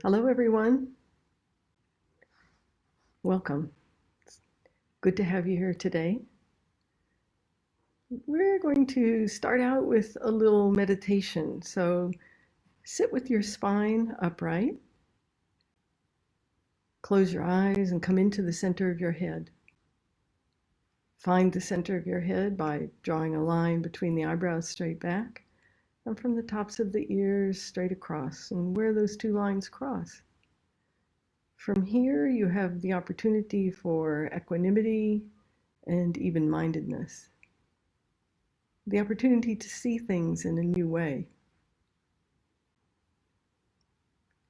Hello, everyone. Welcome. It's good to have you here today. We're going to start out with a little meditation. So sit with your spine upright, close your eyes, and come into the center of your head. Find the center of your head by drawing a line between the eyebrows straight back and from the tops of the ears straight across, and where those two lines cross. From here, you have the opportunity for equanimity and even-mindedness, the opportunity to see things in a new way.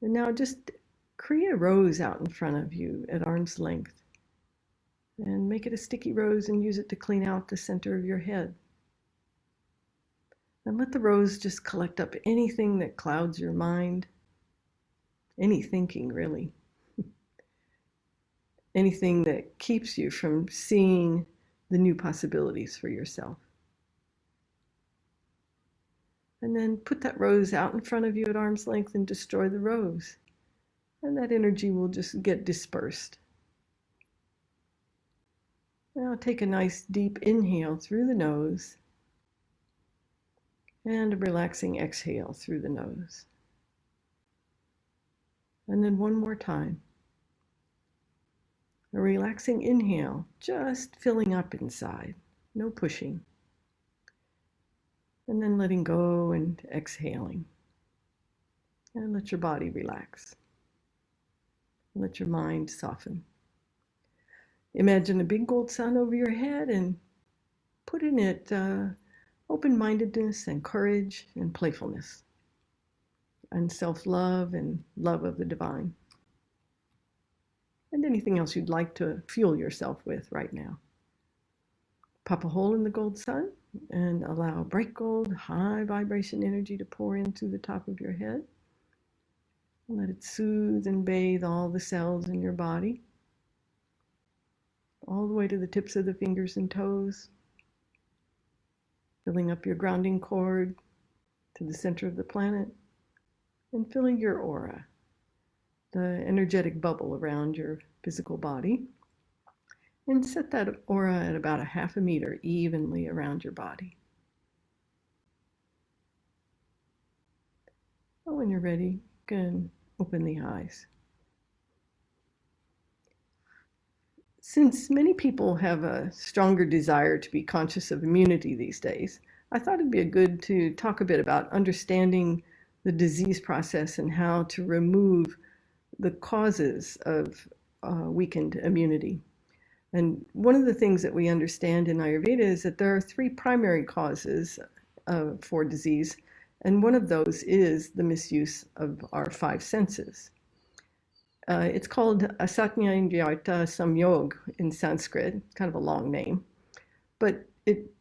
And now just create a rose out in front of you at arm's length and make it a sticky rose and use it to clean out the center of your head. And let the rose just collect up anything that clouds your mind, any thinking really. Anything that keeps you from seeing the new possibilities for yourself. And then put that rose out in front of you at arm's length and destroy the rose. And that energy will just get dispersed. Now take a nice deep inhale through the nose and a relaxing exhale through the nose. And then one more time. A relaxing inhale, just filling up inside, no pushing. And then letting go and exhaling. And let your body relax. Let your mind soften. Imagine a big gold sun over your head and put in it open-mindedness and courage and playfulness and self-love and love of the divine. And anything else you'd like to fuel yourself with right now. Pop a hole in the gold sun and allow bright gold, high vibration energy to pour in through the top of your head. Let it soothe and bathe all the cells in your body, all the way to the tips of the fingers and toes, filling up your grounding cord to the center of the planet, and filling your aura, the energetic bubble around your physical body, and set that aura at about 1/2 meter evenly around your body. When you're ready, you can open the eyes. Since many people have a stronger desire to be conscious of immunity these days, I thought it'd be good to talk a bit about understanding the disease process and how to remove the causes of weakened immunity. And one of the things that we understand in Ayurveda is that there are 3 primary causes for disease, and one of those is the misuse of our 5 senses. It's called asatnya indriyartha samyog in Sanskrit, kind of a long name. But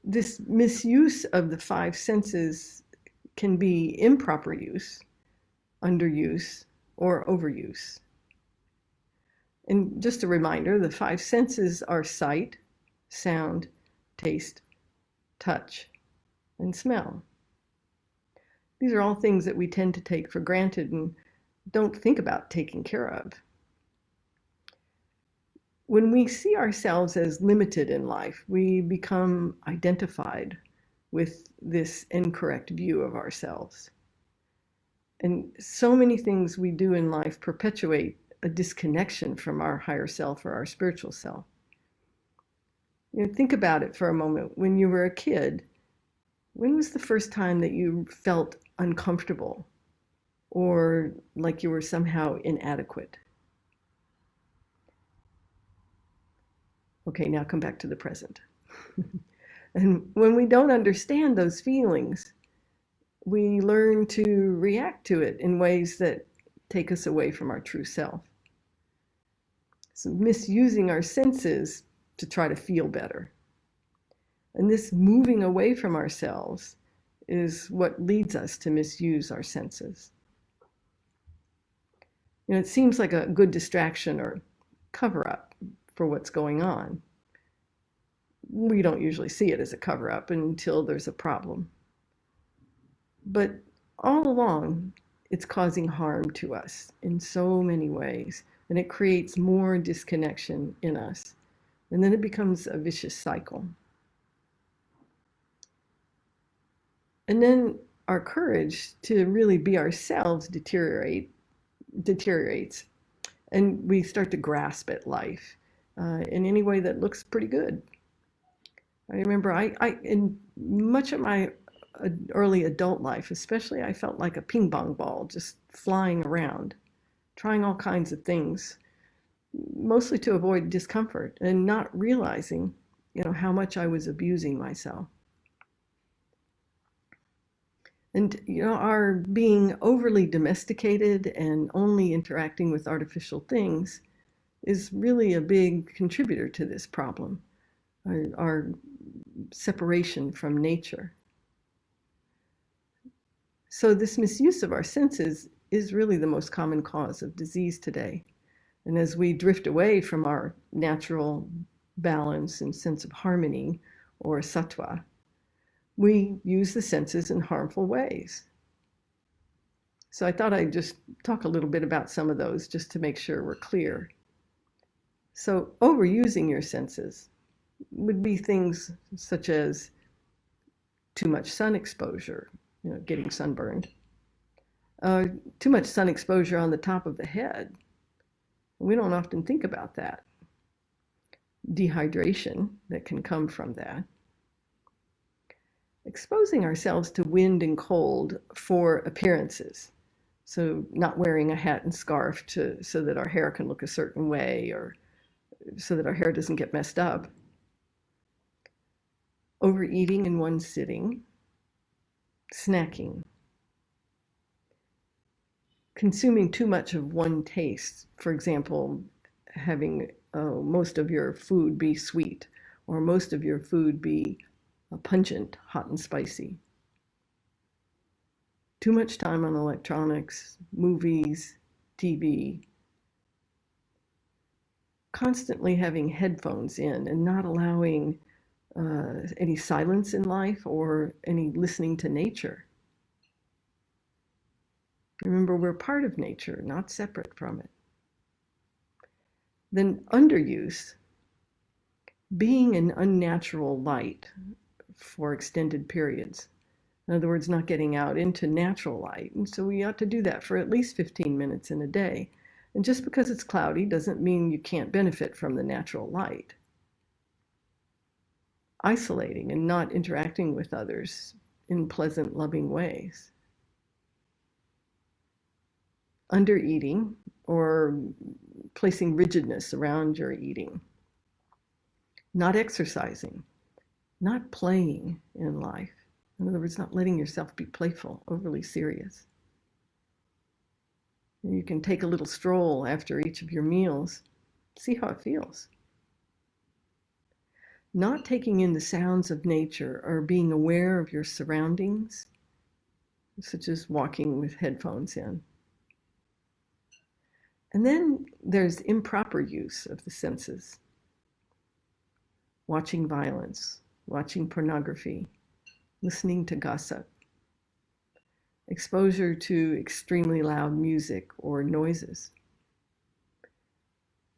this misuse of the 5 senses can be improper use, underuse, or overuse. And just a reminder, the 5 senses are sight, sound, taste, touch, and smell. These are all things that we tend to take for granted and don't think about taking care of. When we see ourselves as limited in life, we become identified with this incorrect view of ourselves. And so many things we do in life perpetuate a disconnection from our higher self or our spiritual self. Think about it for a moment. When you were a kid, when was the first time that you felt uncomfortable or like you were somehow inadequate? Okay, now come back to the present. And when we don't understand those feelings, we learn to react to it in ways that take us away from our true self. So misusing our senses to try to feel better. And this moving away from ourselves is what leads us to misuse our senses. It seems like a good distraction or cover-up for what's going on. We don't usually see it as a cover-up until there's a problem. But all along, it's causing harm to us in so many ways, and it creates more disconnection in us. And then it becomes a vicious cycle. And then our courage to really be ourselves deteriorates, and we start to grasp at life in any way that looks pretty good. I remember in much of my early adult life, especially, I felt like a ping pong ball just flying around, trying all kinds of things, mostly to avoid discomfort and not realizing, how much I was abusing myself. And, our being overly domesticated and only interacting with artificial things is really a big contributor to this problem, our separation from nature. So this misuse of our senses is really the most common cause of disease today. And as we drift away from our natural balance and sense of harmony, or sattva, we use the senses in harmful ways. So I thought I'd just talk a little bit about some of those just to make sure we're clear. So overusing your senses would be things such as too much sun exposure, getting sunburned, too much sun exposure on the top of the head. We don't often think about that. Dehydration that can come from that. Exposing ourselves to wind and cold for appearances. So not wearing a hat and scarf so that our hair can look a certain way, or so that our hair doesn't get messed up. Overeating in one sitting. Snacking. Consuming too much of one taste. For example, having most of your food be sweet, or most of your food be pungent, hot and spicy. Too much time on electronics, movies, TV. Constantly having headphones in and not allowing any silence in life or any listening to nature. Remember, we're part of nature, not separate from it. Then underuse, being in unnatural light for extended periods. In other words, not getting out into natural light. And so we ought to do that for at least 15 minutes in a day. And just because it's cloudy doesn't mean you can't benefit from the natural light. Isolating and not interacting with others in pleasant, loving ways. Undereating, or placing rigidness around your eating. Not exercising. Not playing in life. In other words, not letting yourself be playful, overly serious. You can take a little stroll after each of your meals. See how it feels. Not taking in the sounds of nature or being aware of your surroundings, such as walking with headphones in. And then there's improper use of the senses. Watching violence, watching pornography, listening to gossip, exposure to extremely loud music or noises,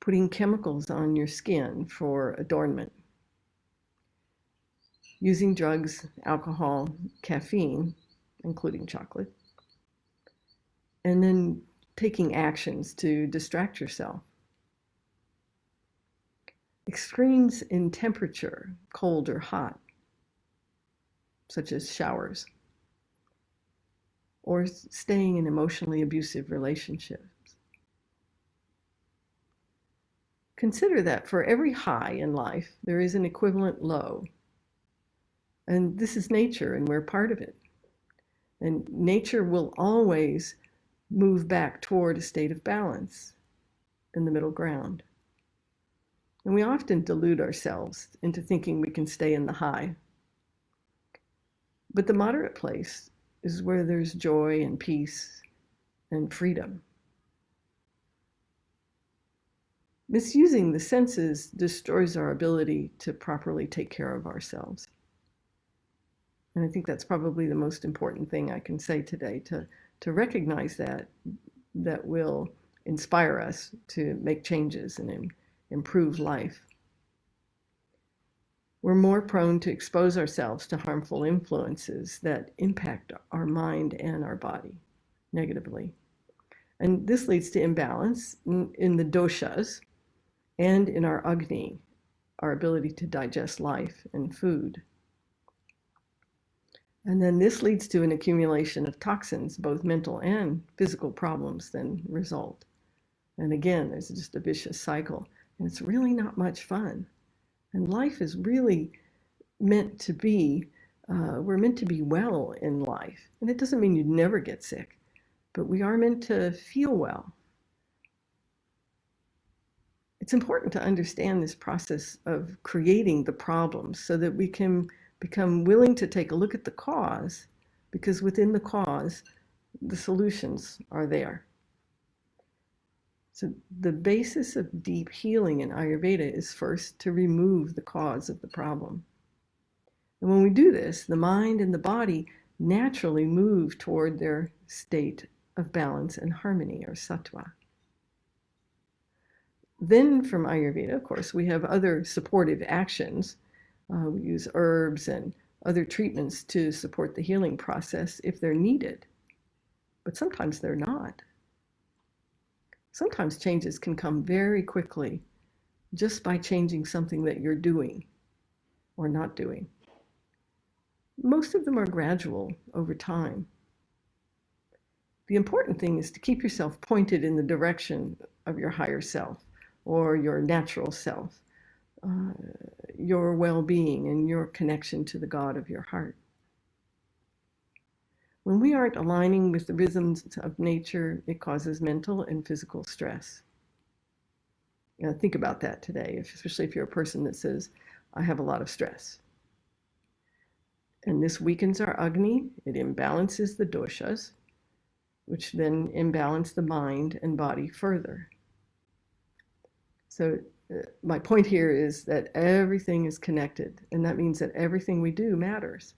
putting chemicals on your skin for adornment, using drugs, alcohol, caffeine, including chocolate, and then taking actions to distract yourself. Extremes in temperature, cold or hot, such as showers, or staying in emotionally abusive relationships. Consider that for every high in life, there is an equivalent low. And this is nature, and we're part of it. And nature will always move back toward a state of balance in the middle ground. And we often delude ourselves into thinking we can stay in the high. But the moderate place is where there's joy and peace and freedom. Misusing the senses destroys our ability to properly take care of ourselves. And I think that's probably the most important thing I can say today, to to recognize that will inspire us to make changes and improve life. We're more prone to expose ourselves to harmful influences that impact our mind and our body negatively. And this leads to imbalance in the doshas and in our agni, our ability to digest life and food. And then this leads to an accumulation of toxins, both mental and physical problems then result. And again, there's just a vicious cycle. And it's really not much fun. And life is really meant to be, we're meant to be well in life. And it doesn't mean you'd never get sick, but we are meant to feel well. It's important to understand this process of creating the problems so that we can become willing to take a look at the cause, because within the cause, the solutions are there. So the basis of deep healing in Ayurveda is first to remove the cause of the problem. And when we do this, the mind and the body naturally move toward their state of balance and harmony, or sattva. Then from Ayurveda, of course, we have other supportive actions. We use herbs and other treatments to support the healing process if they're needed. But sometimes they're not. Sometimes changes can come very quickly just by changing something that you're doing or not doing. Most of them are gradual over time. The important thing is to keep yourself pointed in the direction of your higher self or your natural self, your well-being and your connection to the God of your heart. When we aren't aligning with the rhythms of nature, it causes mental and physical stress. Think about that today, especially if you're a person that says, I have a lot of stress. And this weakens our agni, it imbalances the doshas, which then imbalance the mind and body further. So my point here is that everything is connected, and that means that everything we do matters.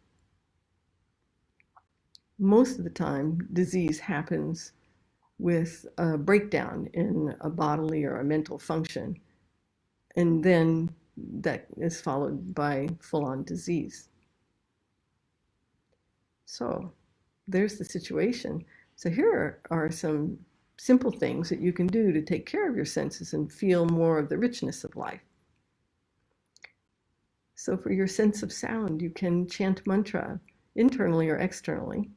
Most of the time, disease happens with a breakdown in a bodily or a mental function, and then that is followed by full-on disease. So there's the situation. So here are some simple things that you can do to take care of your senses and feel more of the richness of life. So for your sense of sound, you can chant mantra internally or externally.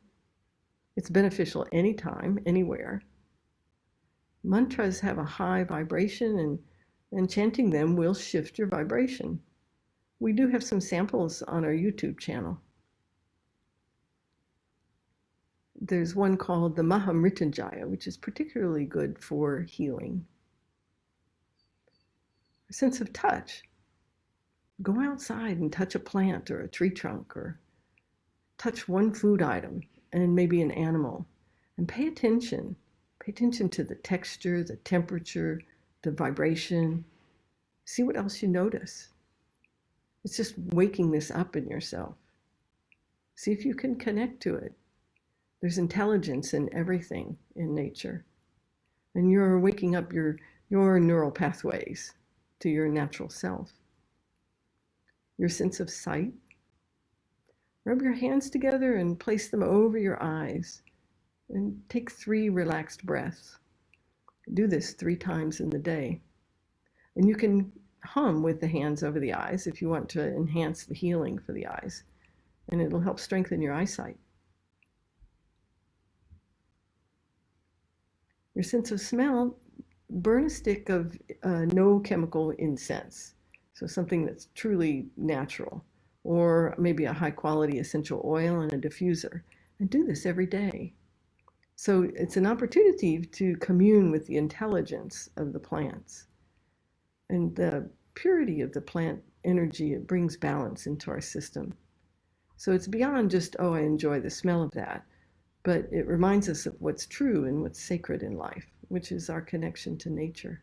It's beneficial anytime, anywhere. Mantras have a high vibration, and chanting them will shift your vibration. We do have some samples on our YouTube channel. There's one called the Mahamrityunjaya, which is particularly good for healing. A sense of touch. Go outside and touch a plant or a tree trunk, or touch one food item and maybe an animal, and pay attention. Pay attention to the texture, the temperature, the vibration. See what else you notice. It's just waking this up in yourself. See if you can connect to it. There's intelligence in everything in nature. And you're waking up your neural pathways to your natural self. Your sense of sight. Rub your hands together and place them over your eyes. And take 3 relaxed breaths. Do this 3 times in the day. And you can hum with the hands over the eyes if you want to enhance the healing for the eyes. And it'll help strengthen your eyesight. Your sense of smell, burn a stick of no chemical incense. So something that's truly natural, or maybe a high quality essential oil and a diffuser. And do this every day. So it's an opportunity to commune with the intelligence of the plants. And the purity of the plant energy, it brings balance into our system. So it's beyond just, oh, I enjoy the smell of that. But it reminds us of what's true and what's sacred in life, which is our connection to nature.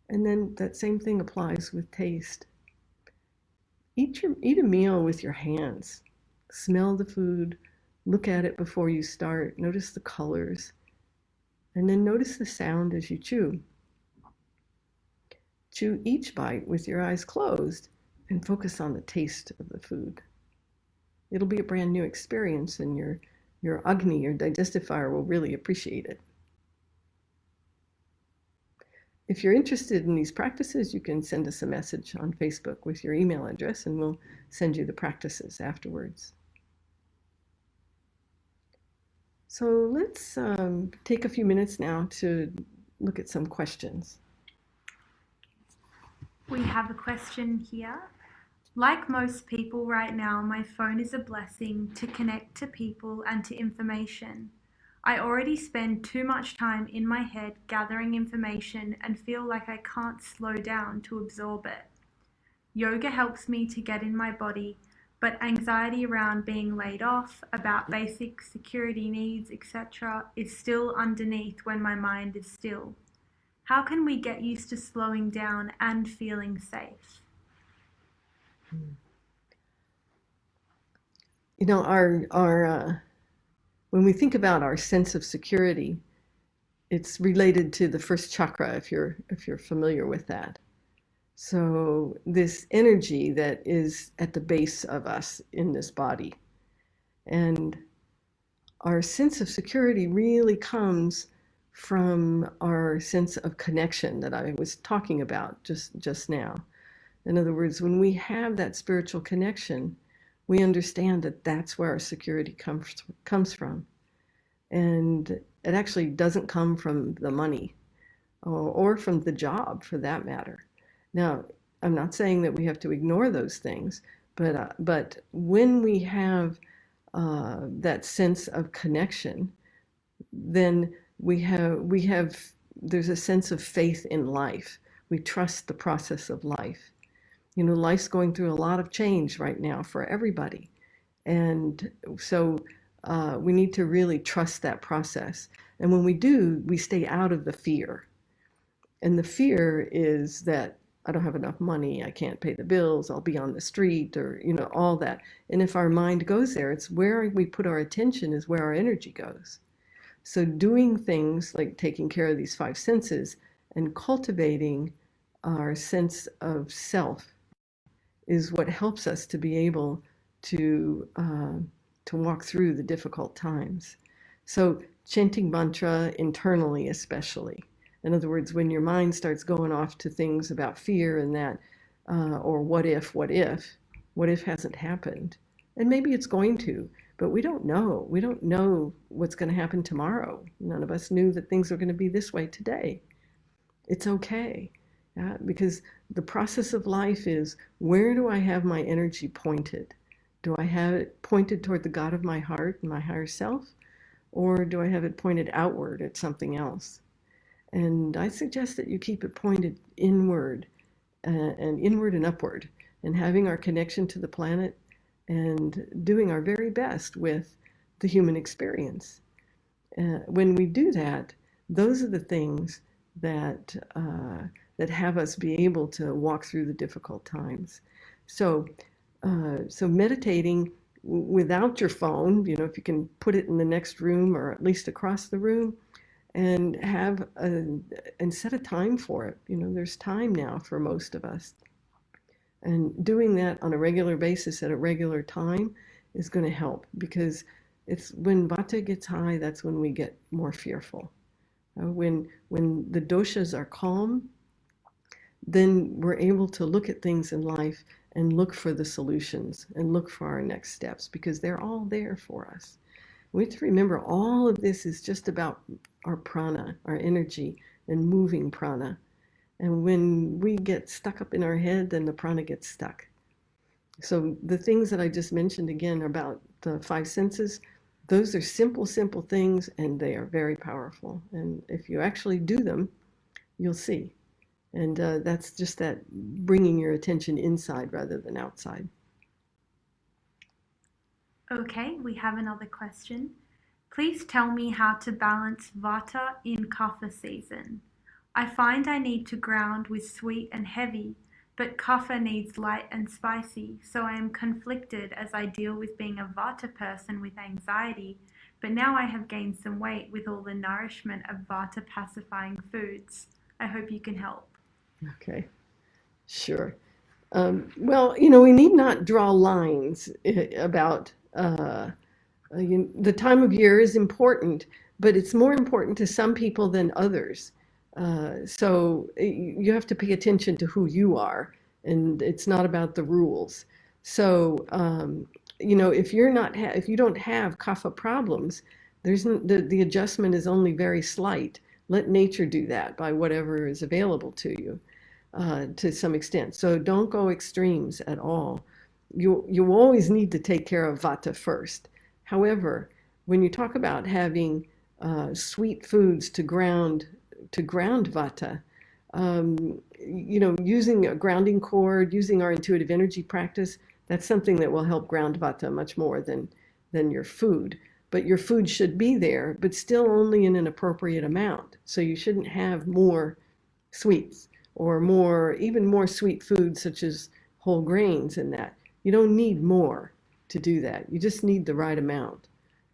And then that same thing applies with taste. Eat a meal with your hands. Smell the food, Look at it before you start. Notice the colors. And then notice the sound as you chew. Chew each bite with your eyes closed and focus on the taste of the food. It'll be a brand new experience, and your Agni, your digestive fire, will really appreciate it. If you're interested in these practices, you can send us a message on Facebook with your email address, and we'll send you the practices afterwards. So let's take a few minutes now to look at some questions. We have a question here. Like most people right now, my phone is a blessing to connect to people and to information. I already spend too much time in my head gathering information and feel like I can't slow down to absorb it. Yoga helps me to get in my body, but anxiety around being laid off, about basic security needs, etc., is still underneath when my mind is still. How can we get used to slowing down and feeling safe? You know, our when we think about our sense of security, it's related to the first chakra, if you're familiar with that. So this energy that is at the base of us in this body. And our sense of security really comes from our sense of connection that I was talking about just now. In other words, when we have that spiritual connection, we understand that that's where our security comes from. And it actually doesn't come from the money or from the job, for that matter. Now, I'm not saying that we have to ignore those things, but when we have that sense of connection, then there's a sense of faith in life. We trust the process of life. You know, life's going through a lot of change right now for everybody. And so we need to really trust that process. And when we do, we stay out of the fear. And the fear is that I don't have enough money, I can't pay the bills, I'll be on the street, or, you know, all that. And if our mind goes there, it's where we put our attention is where our energy goes. So doing things like taking care of these five senses and cultivating our sense of self is what helps us to be able to walk through the difficult times. So chanting mantra internally, especially. In other words, when your mind starts going off to things about fear and that, or what if hasn't happened? And maybe it's going to, but we don't know. We don't know what's going to happen tomorrow. None of us knew that things were going to be this way today. It's okay, because the process of life is, where do I have my energy pointed? Do I have it pointed toward the God of my heart and my higher self? Or do I have it pointed outward at something else? And I suggest that you keep it pointed inward, and inward and upward, and having our connection to the planet and doing our very best with the human experience. When we do that, those are the things that have us be able to walk through the difficult times. So meditating without your phone, you know, if you can put it in the next room or at least across the room, and set a time for it. You know, there's time now for most of us. And doing that on a regular basis at a regular time is going to help, because it's when vata gets high, that's when we get more fearful. When the doshas are calm, then we're able to look at things in life and look for the solutions and look for our next steps, because they're all there for us. We have to remember all of this is just about our prana, our energy, and moving prana. And when we get stuck up in our head, then the prana gets stuck. So the things that I just mentioned again about the five senses, those are simple, simple things, and they are very powerful. And if you actually do them, you'll see. And that's just that bringing your attention inside rather than outside. Okay, we have another question. Please tell me how to balance vata in kapha season. I find I need to ground with sweet and heavy, but Kapha needs light and spicy, so I am conflicted as I deal with being a Vata person with anxiety, but now I have gained some weight with all the nourishment of Vata pacifying foods. I hope you can help. Okay, sure. Well, we need not draw lines about the time of year is important, but it's more important to some people than others. So you have to pay attention to who you are, and it's not about the rules. So if you don't have kapha problems, the adjustment is only very slight. Let nature do that by whatever is available to you to some extent. So don't go extremes at all. You always need to take care of vata first. However, when you talk about having sweet foods to ground vata, using a grounding cord, using our intuitive energy practice, that's something that will help ground vata much more than your food. But your food should be there, but still only in an appropriate amount. So you shouldn't have more sweets or even more sweet foods such as whole grains and that. You don't need more to do that. You just need the right amount.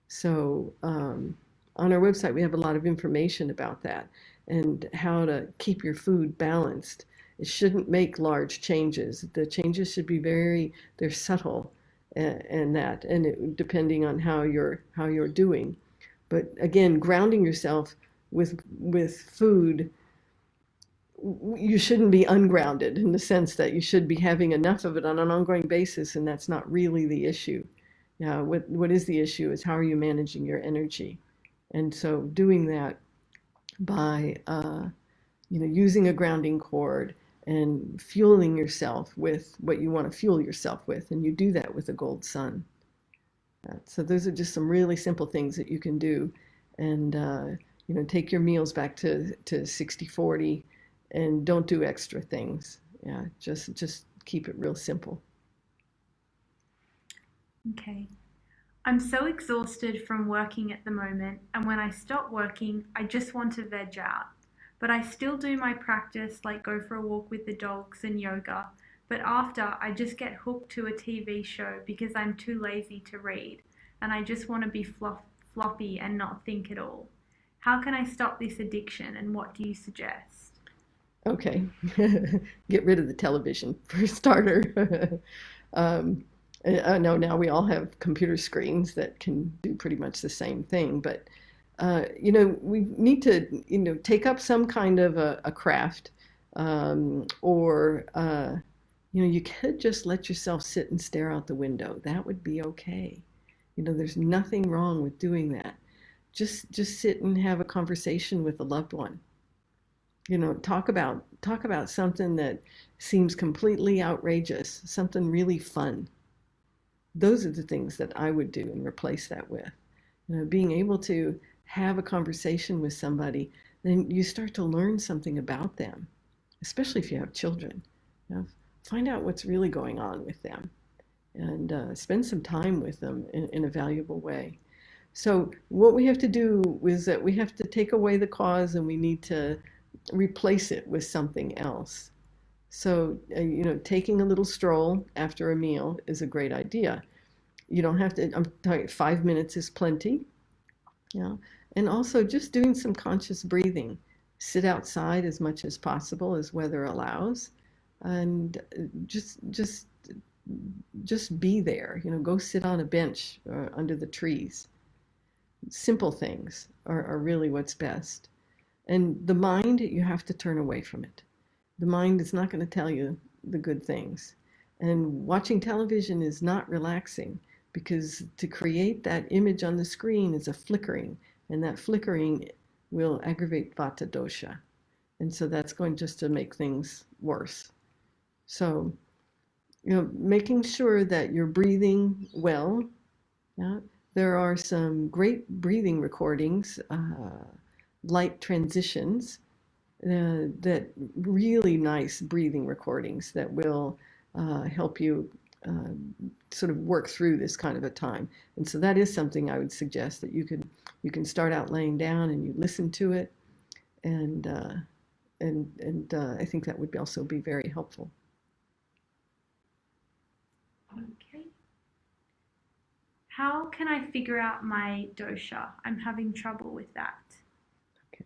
So on our website, we have a lot of information about that and how to keep your food balanced. It shouldn't make large changes. The changes should be they're subtle depending on how you're doing. But again, grounding yourself with food, you shouldn't be ungrounded in the sense that you should be having enough of it on an ongoing basis, and that's not really the issue. Now, what is the issue is how are you managing your energy? And so doing that by using a grounding cord and fueling yourself with what you want to fuel yourself with, and you do that with a gold sun. So those are just some really simple things that you can do, and take your meals back to 60-40, and don't do extra things. Yeah, just keep it real simple. Okay. I'm so exhausted from working at the moment, and when I stop working, I just want to veg out. But I still do my practice, like go for a walk with the dogs and yoga. But after, I just get hooked to a TV show because I'm too lazy to read, and I just want to be floppy and not think at all. How can I stop this addiction, and what do you suggest? Okay, get rid of the television for a starter. I know now we all have computer screens that can do pretty much the same thing, but we need to take up some kind of a craft, or you could just let yourself sit and stare out the window. That would be okay. There's nothing wrong with doing that. Just sit and have a conversation with a loved one. Talk about something that seems completely outrageous, something really fun. Those are the things that I would do and replace that with. Being able to have a conversation with somebody, then you start to learn something about them, especially if you have children. Find out what's really going on with them, and spend some time with them in a valuable way. So what we have to do is that we have to take away the cause, and we need to replace it with something else. So, taking a little stroll after a meal is a great idea. You don't have to, I'm talking 5 minutes is plenty. Yeah. And also just doing some conscious breathing. Sit outside as much as possible as weather allows, and just be there. Go sit on a bench or under the trees. Simple things are really what's best. And the mind, you have to turn away from it. The mind is not going to tell you the good things. And watching television is not relaxing, because to create that image on the screen is a flickering, and that flickering will aggravate vata dosha. And so that's going just to make things worse. So, making sure that you're breathing well. Yeah? There are some great breathing recordings, light transitions, that really nice breathing recordings that will help you sort of work through this kind of a time. And so that is something I would suggest, that you can start out laying down and you listen to it, and I think that would also be very helpful. How can I figure out my dosha? I'm having trouble with that. Okay.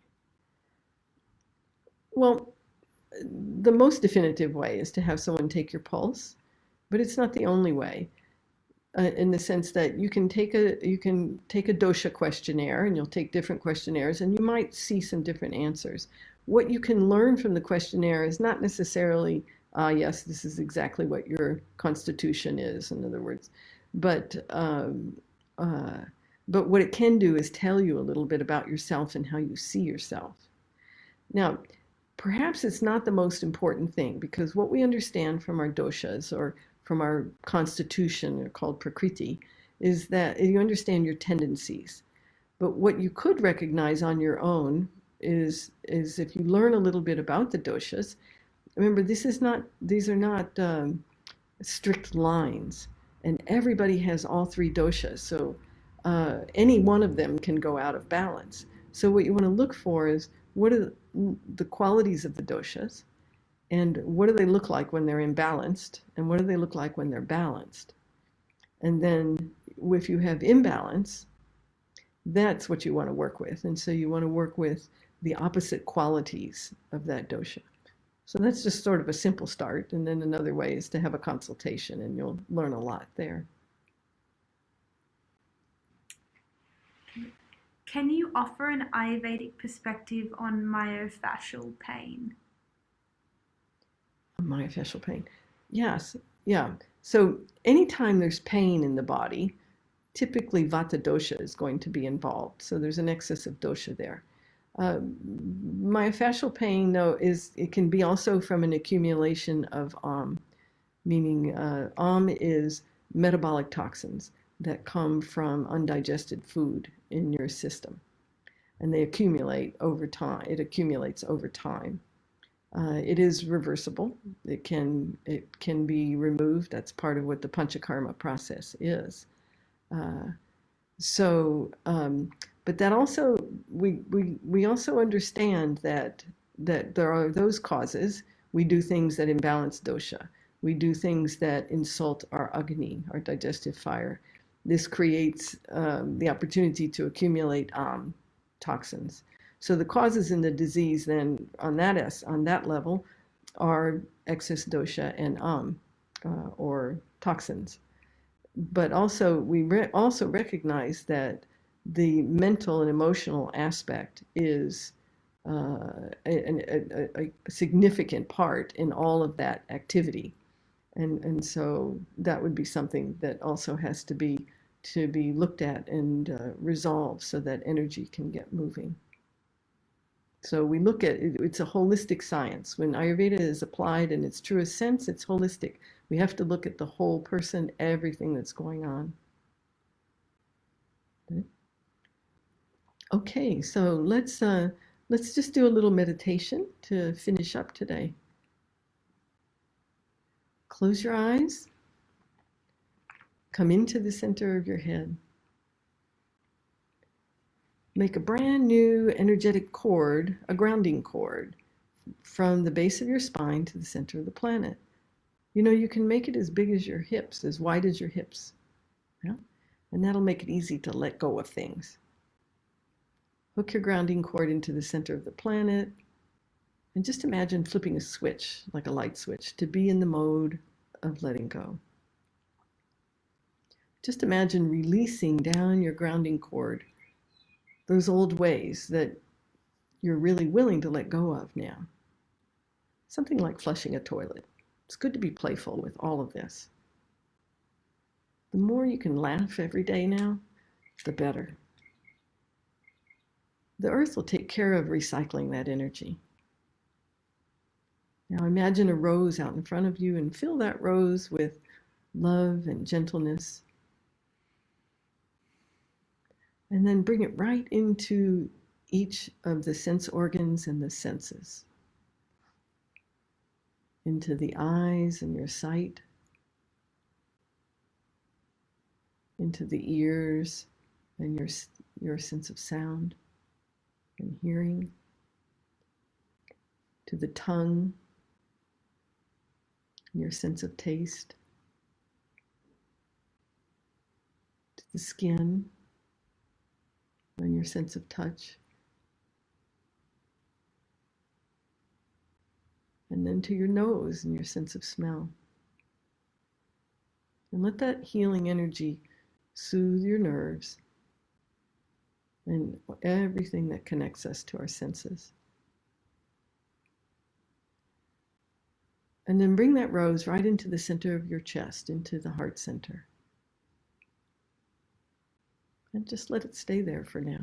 Well, the most definitive way is to have someone take your pulse, but it's not the only way. In the sense that you can take a dosha questionnaire, and you'll take different questionnaires, and you might see some different answers. What you can learn from the questionnaire is not necessarily, yes, this is exactly what your constitution is, in other words, but uh, but what it can do is tell you a little bit about yourself and how you see yourself. Now, perhaps it's not the most important thing, because what we understand from our doshas, or from our constitution, called prakriti, is that you understand your tendencies. But what you could recognize on your own is if you learn a little bit about the doshas. Remember, these are not strict lines, and everybody has all three doshas. So any one of them can go out of balance. So what you want to look for is, what are the qualities of the doshas, and what do they look like when they're imbalanced, and what do they look like when they're balanced? And then if you have imbalance, that's what you want to work with. And so you want to work with the opposite qualities of that dosha. So that's just sort of a simple start. And then another way is to have a consultation, and you'll learn a lot there. Can you offer an Ayurvedic perspective on myofascial pain? Myofascial pain. Yes. Yeah. So anytime there's pain in the body, typically vata dosha is going to be involved. So there's an excess of dosha there. Myofascial pain, though, it can be also from an accumulation of meaning is metabolic toxins that come from undigested food in your system, and they accumulate over time. It accumulates over time. It is reversible. It can be removed. That's part of what the panchakarma process is. Uh, so, but that also, we also understand that there are those causes. We do things that imbalance dosha. We do things that insult our agni, our digestive fire. This creates the opportunity to accumulate toxins. So the causes in the disease then on that level are excess dosha and or toxins. But also also recognize that the mental and emotional aspect is a significant part in all of that activity. And so that would be something that also has to be looked at and resolved, so that energy can get moving. So we look at it, it's a holistic science. When Ayurveda is applied in its truest sense, it's holistic. We have to look at the whole person, everything that's going on. Okay, so let's just do a little meditation to finish up today. Close your eyes. Come into the center of your head. Make a brand new energetic cord, a grounding cord, from the base of your spine to the center of the planet. You know, you can make it as big as your hips, as wide as your hips. Yeah? And that'll make it easy to let go of things. Hook your grounding cord into the center of the planet, and just imagine flipping a switch, like a light switch, to be in the mode of letting go. Just imagine releasing down your grounding cord those old ways that you're really willing to let go of now. Something like flushing a toilet. It's good to be playful with all of this. The more you can laugh every day now, the better. The earth will take care of recycling that energy. Now imagine a rose out in front of you, and fill that rose with love and gentleness. And then bring it right into each of the sense organs and the senses. Into the eyes and your sight. Into the ears and your sense of sound and hearing. To the tongue and your sense of taste. To the skin and your sense of touch, and then to your nose and your sense of smell. And let that healing energy soothe your nerves and everything that connects us to our senses. And then bring that rose right into the center of your chest, into the heart center. And just let it stay there for now.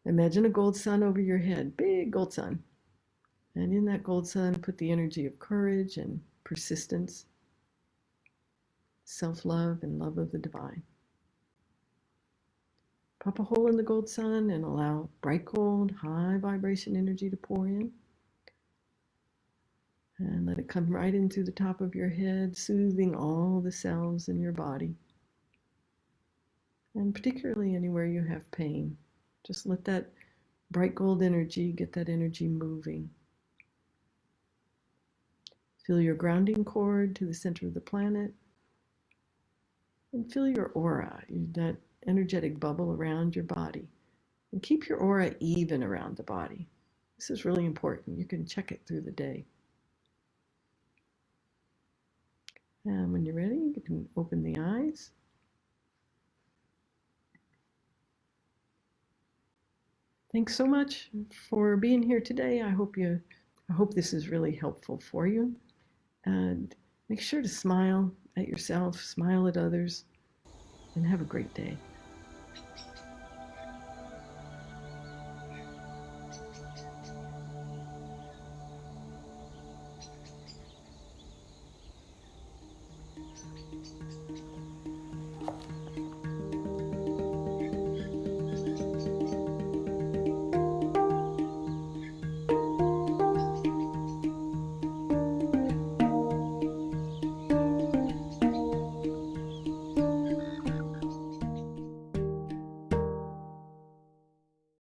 Imagine a gold sun over your head, big gold sun. And in that gold sun, put the energy of courage and persistence, self-love and love of the divine. Pop a hole in the gold sun and allow bright gold, high vibration energy to pour in. And let it come right in through the top of your head, soothing all the cells in your body. And particularly anywhere you have pain. Just let that bright gold energy, get that energy moving. Feel your grounding cord to the center of the planet. And feel your aura, that energetic bubble around your body. And keep your aura even around the body. This is really important. You can check it through the day. And when you're ready, you can open the eyes. Thanks so much for being here today. I hope this is really helpful for you. And make sure to smile at yourself, smile at others, and have a great day.